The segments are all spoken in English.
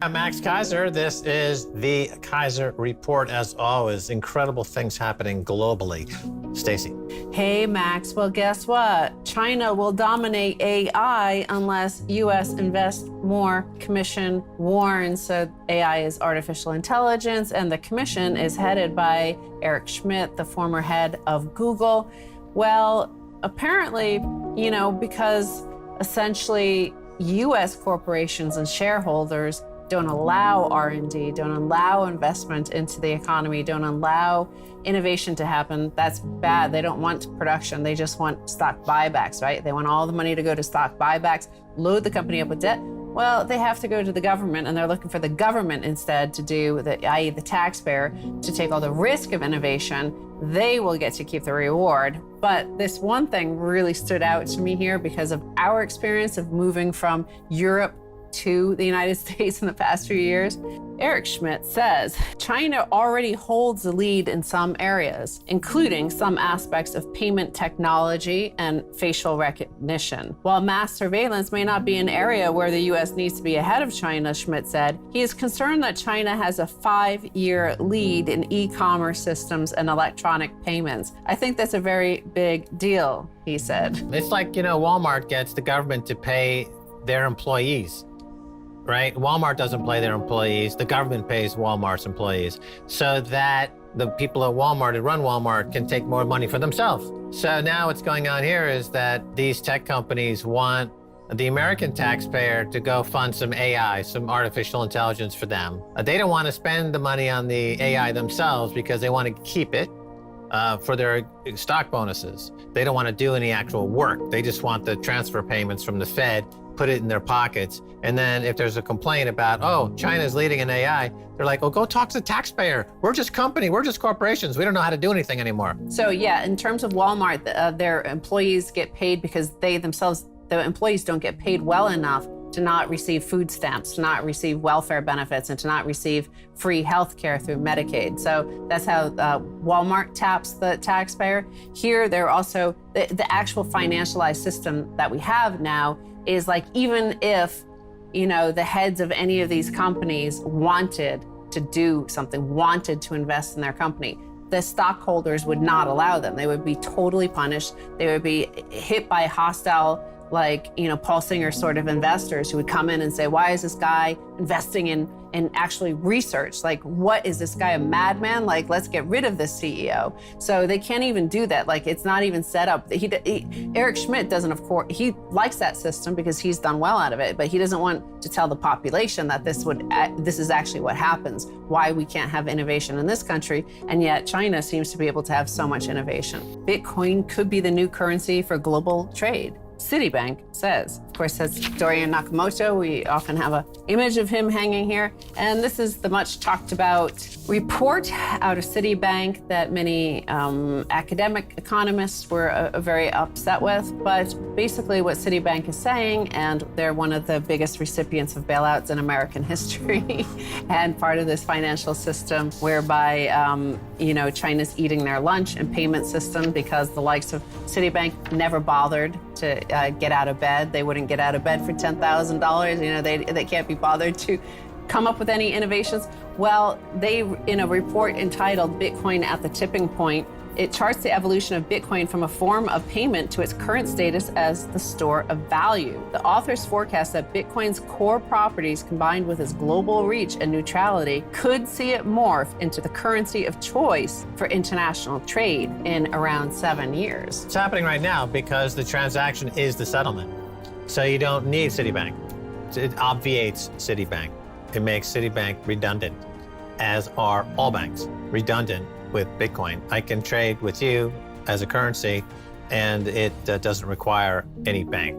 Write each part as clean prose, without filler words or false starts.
I'm Max Keiser. This is the Keiser Report. As always, incredible things happening globally. Stacey. Hey, Max. Well, guess what? China will dominate AI unless U.S. invests more. Commission warns. So AI is artificial intelligence, and the commission is headed by Eric Schmidt, the former head of Google. Well, apparently, because essentially U.S. corporations and shareholders don't allow R&D, don't allow investment into the economy, don't allow innovation to happen. That's bad. They don't want production. They just want stock buybacks, right? They want all the money to go to stock buybacks, load the company up with debt. Well, they have to go to the government, and they're looking for the government instead to do, i.e. the taxpayer, to take all the risk of innovation. They will get to keep the reward. But this one thing really stood out to me here because of our experience of moving from Europe to the United States in the past few years. Eric Schmidt says China already holds the lead in some areas, including some aspects of payment technology and facial recognition. While mass surveillance may not be an area where the U.S. needs to be ahead of China, Schmidt said, he is concerned that China has a 5-year lead in e-commerce systems and electronic payments. I think that's a very big deal, he said. It's like, Walmart gets the government to pay their employees. Right? Walmart doesn't pay their employees. The government pays Walmart's employees so that the people at Walmart who run Walmart can take more money for themselves. So now what's going on here is that these tech companies want the American taxpayer to go fund some AI, some artificial intelligence for them. They don't want to spend the money on the AI themselves because they want to keep it for their stock bonuses. They don't want to do any actual work. They just want the transfer payments from the Fed, put it in their pockets. And then if there's a complaint about, oh, China's leading in AI, they're like, oh, go talk to the taxpayer. We're just company, we're just corporations. We don't know how to do anything anymore. So yeah, in terms of Walmart, their employees get paid because they themselves, the employees don't get paid well enough to not receive food stamps, to not receive welfare benefits, and to not receive free health care through Medicaid. So that's how Walmart taps the taxpayer. Here, they're also, the actual financialized system that we have now is like, even if, the heads of any of these companies wanted to do something, wanted to invest in their company, the stockholders would not allow them. They would be totally punished. They would be hit by hostile, Paul Singer sort of investors who would come in and say, why is this guy investing in actually research? Like, what is this guy, a madman? Like, let's get rid of this CEO. So they can't even do that. Like, it's not even set up. Eric Schmidt doesn't, of course, he likes that system because he's done well out of it, but he doesn't want to tell the population that this is actually what happens, why we can't have innovation in this country, and yet China seems to be able to have so much innovation. Bitcoin could be the new currency for global trade. Citibank says. Of course, that's Dorian Nakamoto. We often have an image of him hanging here. And this is the much talked about report out of Citibank that many academic economists were very upset with. But basically what Citibank is saying, and they're one of the biggest recipients of bailouts in American history and part of this financial system whereby, China's eating their lunch and payment system because the likes of Citibank never bothered to get out of bed. They wouldn't get out of bed for $10,000. They can't be bothered to come up with any innovations. Well, they, in a report entitled Bitcoin at the Tipping Point, it charts the evolution of Bitcoin from a form of payment to its current status as the store of value. The authors forecast that Bitcoin's core properties, combined with its global reach and neutrality, could see it morph into the currency of choice for international trade in around 7 years. It's happening right now because the transaction is the settlement. So you don't need Citibank. It obviates Citibank. It makes Citibank redundant, as are all banks redundant with Bitcoin. I can trade with you as a currency, and it doesn't require any bank,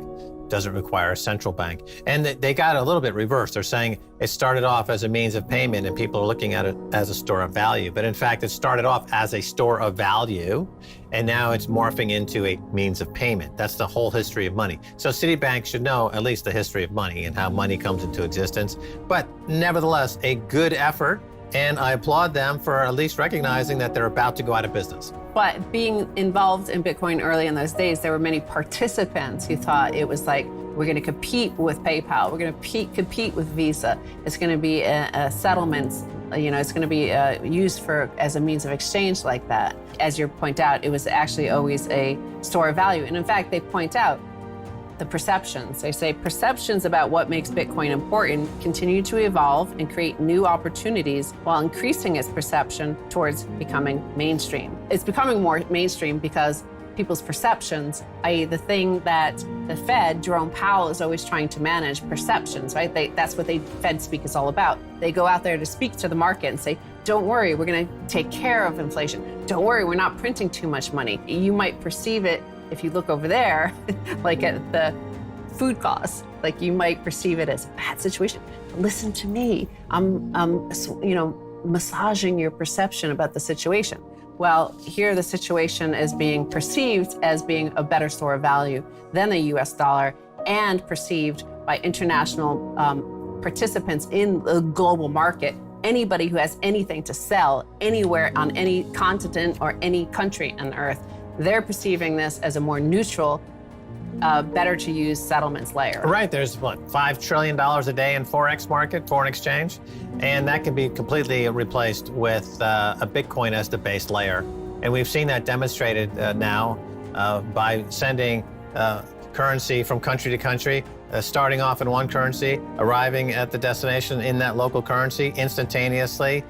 doesn't require a central bank. And they got a little bit reversed. They're saying it started off as a means of payment and people are looking at it as a store of value. But in fact, it started off as a store of value, and now it's morphing into a means of payment. That's the whole history of money. So Citibank should know at least the history of money and how money comes into existence. But nevertheless, a good effort. And I applaud them for at least recognizing that they're about to go out of business. But being involved in Bitcoin early in those days, there were many participants who thought it was like We're going to compete with PayPal. We're going to compete with Visa. It's going to be a settlements. It's going to be used as a means of exchange like that. As you point out, it was actually always a store of value. And in fact, they point out the perceptions. They say perceptions about what makes Bitcoin important continue to evolve and create new opportunities while increasing its perception towards becoming mainstream. It's becoming more mainstream because people's perceptions, i.e. the thing that the Fed, Jerome Powell, is always trying to manage, perceptions, right? That's what Fed speak is all about. They go out there to speak to the market and say, don't worry, we're going to take care of inflation. Don't worry, we're not printing too much money. You might perceive it, if you look over there, like at the food costs, like you might perceive it as a bad situation. Listen to me. I'm massaging your perception about the situation. Well, here the situation is being perceived as being a better store of value than the US dollar and perceived by international participants in the global market. Anybody who has anything to sell anywhere on any continent or any country on earth, they're perceiving this as a more neutral, better to use settlements layer. Right, there's $5 trillion a day in Forex market, foreign exchange, and that can be completely replaced with a Bitcoin as the base layer. And we've seen that demonstrated now by sending currency from country to country, starting off in one currency, arriving at the destination in that local currency instantaneously,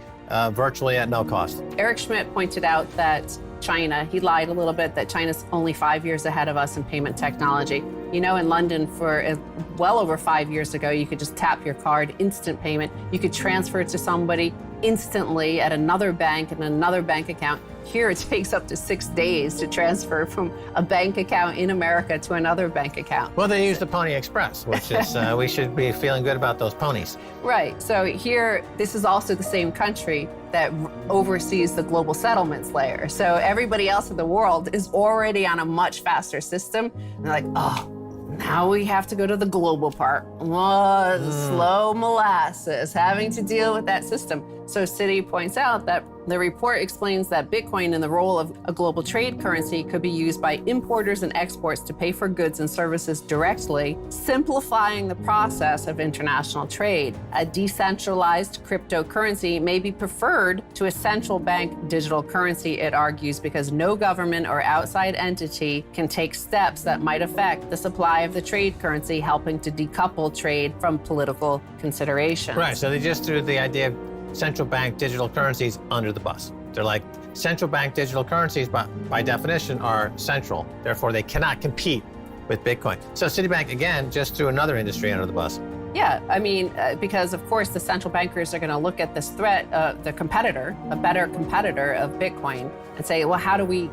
virtually at no cost. Eric Schmidt pointed out that China, he lied a little bit, that China's only 5 years ahead of us in payment technology. In London for well over 5 years ago, you could just tap your card, instant payment. You could transfer it to somebody instantly at another bank and another bank account. Here it takes up to 6 days to transfer from a bank account in America to another bank account. Well, they use the Pony Express, which is, we should be feeling good about those ponies. Right, so here, this is also the same country that oversees the global settlements layer. So everybody else in the world is already on a much faster system. And they're like, oh, now we have to go to the global part. Slow molasses, having to deal with that system. So Citi points out that the report explains that Bitcoin in the role of a global trade currency could be used by importers and exports to pay for goods and services directly, simplifying the process of international trade. A decentralized cryptocurrency may be preferred to a central bank digital currency, it argues, because no government or outside entity can take steps that might affect the supply of the trade currency, helping to decouple trade from political considerations. Right, so they just threw the idea of central bank digital currencies under the bus. They're like, central bank digital currencies by definition are central. Therefore, they cannot compete with Bitcoin. So Citibank, again, just threw another industry under the bus. Yeah, I mean, because of course the central bankers are going to look at this threat, the competitor, a better competitor of Bitcoin, and say, well, how do we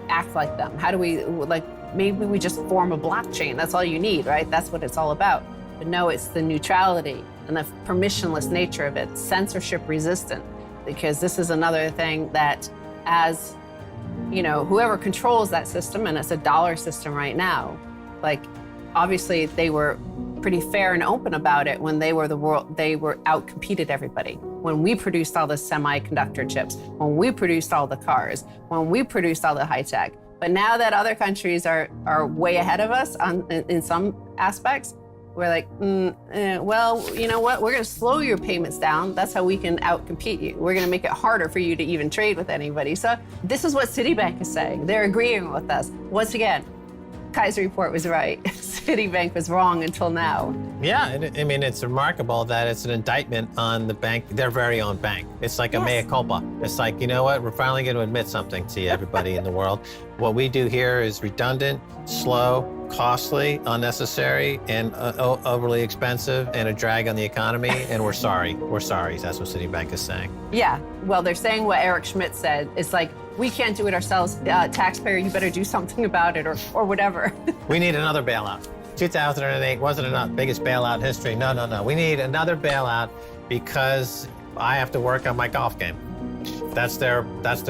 act like them? How do we, maybe we just form a blockchain. That's all you need, right? That's what it's all about. But no, it's the neutrality and the permissionless nature of it, censorship resistant, because this is another thing that as, whoever controls that system, and it's a dollar system right now, obviously they were pretty fair and open about it when they were outcompeted everybody. When we produced all the semiconductor chips, when we produced all the cars, when we produced all the high tech. But now that other countries are way ahead of us in some aspects, we're like, well, you know what? We're going to slow your payments down. That's how we can outcompete you. We're going to make it harder for you to even trade with anybody. So this is what Citibank is saying. They're agreeing with us. Once again, Keiser report was right. Citibank was wrong until now. Yeah, it's remarkable that it's an indictment on the bank, their very own bank. It's like a mea culpa. It's like, you know what? We're finally going to admit something to everybody in the world. What we do here is redundant, slow, costly, unnecessary, and overly expensive, and a drag on the economy, and we're sorry. We're sorry. That's what Citibank is saying. Yeah, well, they're saying what Eric Schmidt said. It's like, we can't do it ourselves. Taxpayer, you better do something about it, or whatever. We need another bailout. 2008 wasn't enough, biggest bailout in history. No. We need another bailout because I have to work on my golf game. That's their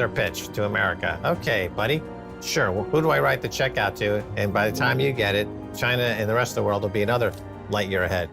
pitch to America. Okay, buddy. Sure, well, who do I write the check out to? And by the time you get it, China and the rest of the world will be another light year ahead.